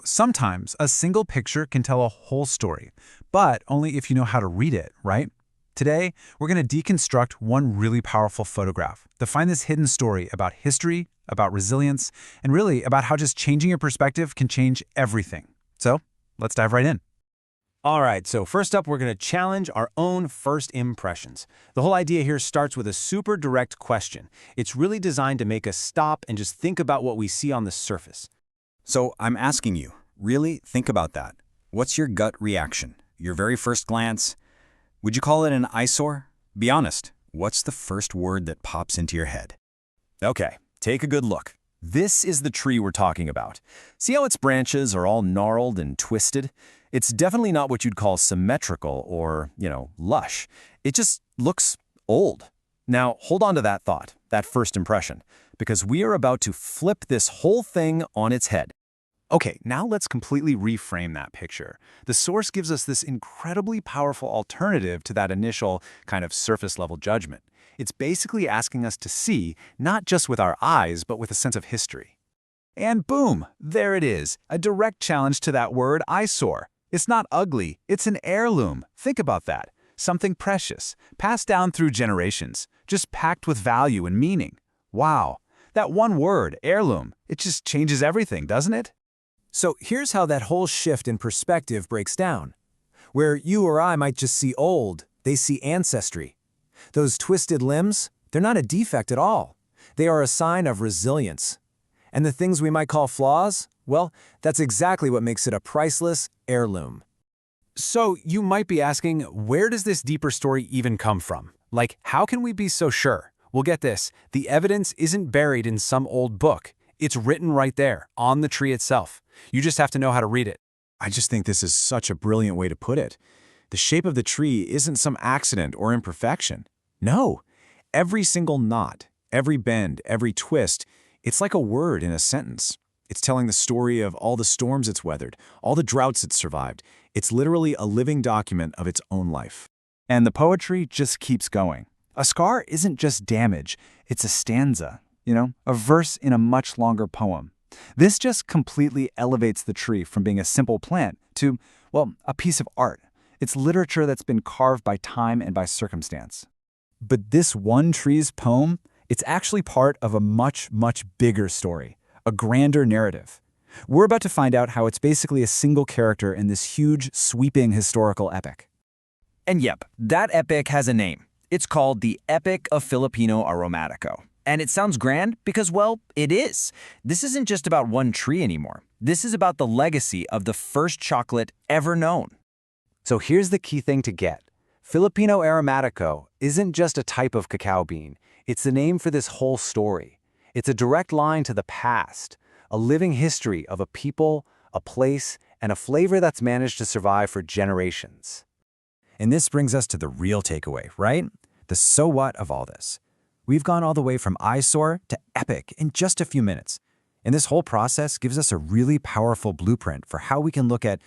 Sometimes a single picture can tell a whole story, but only if you know how to read it, right? Today, we're going to deconstruct one really powerful photograph to find this hidden story about history, about resilience, and really about how just changing your perspective can change everything. So, let's dive right in. All right, so first up, we're going to challenge our own first impressions. The whole idea here starts with a super direct question. It's really designed to make us stop and just think about what we see on the surface. So I'm asking you, really think about that. What's your gut reaction? Your very first glance? Would you call it an eyesore? Be honest, what's the first word that pops into your head? Okay, take a good look. This is the tree we're talking about. See how its branches are all gnarled and twisted? It's definitely not what you'd call symmetrical or, lush. It just looks old. Now, hold on to that thought, that first impression, because we are about to flip this whole thing on its head. Okay, now let's completely reframe that picture. The source gives us this incredibly powerful alternative to that initial kind of surface-level judgment. It's basically asking us to see, not just with our eyes, but with a sense of history. And boom, there it is, a direct challenge to that word eyesore. It's not ugly, it's an heirloom. Think about that. Something precious, passed down through generations, just packed with value and meaning. Wow, that one word, heirloom, it just changes everything, doesn't it? So here's how that whole shift in perspective breaks down. Where you or I might just see old, they see ancestry. Those twisted limbs, they're not a defect at all. They are a sign of resilience. And the things we might call flaws, well, that's exactly what makes it a priceless heirloom. So you might be asking, where does this deeper story even come from? Like, how can we be so sure? Well, get this, the evidence isn't buried in some old book. It's written right there, on the tree itself. You just have to know how to read it. I just think this is such a brilliant way to put it. The shape of the tree isn't some accident or imperfection. No, every single knot, every bend, every twist, it's like a word in a sentence. It's telling the story of all the storms it's weathered, all the droughts it's survived. It's literally a living document of its own life. And the poetry just keeps going. A scar isn't just damage, it's a stanza, a verse in a much longer poem. This just completely elevates the tree from being a simple plant to, a piece of art. It's literature that's been carved by time and by circumstance. But this one tree's poem, it's actually part of a much, much bigger story, a grander narrative. We're about to find out how it's basically a single character in this huge, sweeping historical epic. And yep, that epic has a name. It's called the Epic of Filipino Aromatico. And it sounds grand because, it is. This isn't just about one tree anymore. This is about the legacy of the first chocolate ever known. So here's the key thing to get. Filipino Aromatico isn't just a type of cacao bean. It's the name for this whole story. It's a direct line to the past, a living history of a people, a place, and a flavor that's managed to survive for generations. And this brings us to the real takeaway, right? The so what of all this. We've gone all the way from eyesore to epic in just a few minutes. And this whole process gives us a really powerful blueprint for how we can look at,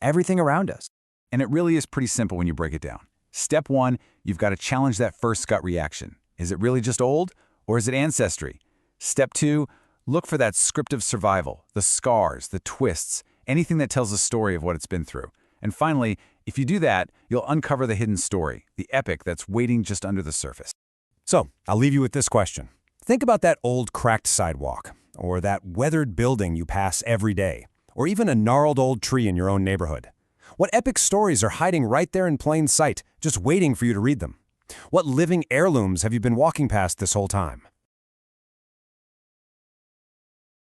everything around us. And it really is pretty simple when you break it down. Step one, you've got to challenge that first gut reaction. Is it really just old, or is it ancestry? Step two, look for that script of survival, the scars, the twists, anything that tells a story of what it's been through. And finally, if you do that, you'll uncover the hidden story, the epic that's waiting just under the surface. So, I'll leave you with this question. Think about that old cracked sidewalk, or that weathered building you pass every day, or even a gnarled old tree in your own neighborhood. What epic stories are hiding right there in plain sight, just waiting for you to read them? What living heirlooms have you been walking past this whole time?